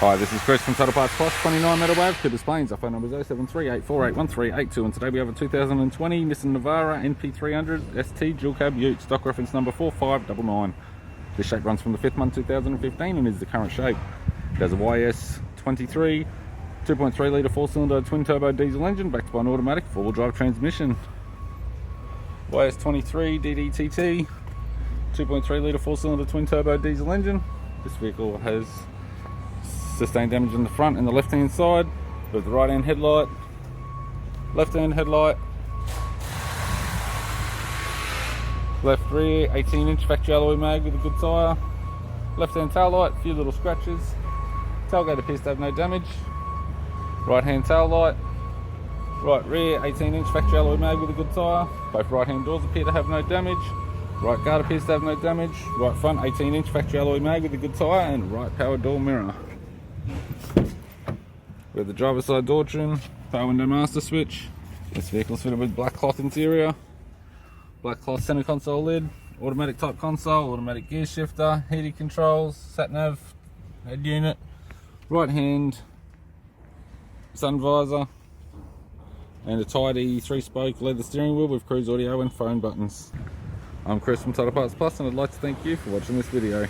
Hi, this is Chris from Total Parts Plus, 29 Meadow Ave, Cooper's Plains. Our phone number is 073-848-1382, and today we have a 2020 Nissan Navara NP300 ST dual cab ute, stock reference number 4599. This shape runs from the 5th month 2015 and is the current shape. It has a YS23 2.3 litre 4-cylinder twin turbo diesel engine backed by an automatic 4-wheel drive transmission. YS23 DDTT 2.3 litre 4-cylinder twin turbo diesel engine. This vehicle has sustained damage in the front and the left hand side with the right hand headlight, left hand headlight, left rear 18-inch factory alloy mag with a good tyre, left hand tail light, a few little scratches, tailgate appears to have no damage, right hand tail light, right rear 18-inch factory alloy mag with a good tyre, both right hand doors appear to have no damage, right guard appears to have no damage, right front 18-inch factory alloy mag with a good tyre, and right power door mirror. We have the driver's side door trim, power window master switch. This vehicle is fitted with black cloth interior, black cloth center console lid, automatic type console, automatic gear shifter, heated controls, sat nav, head unit, right hand sun visor, and a tidy 3-spoke leather steering wheel with cruise audio and phone buttons. I'm Chris from Total Parts Plus, and I'd like to thank you for watching this video.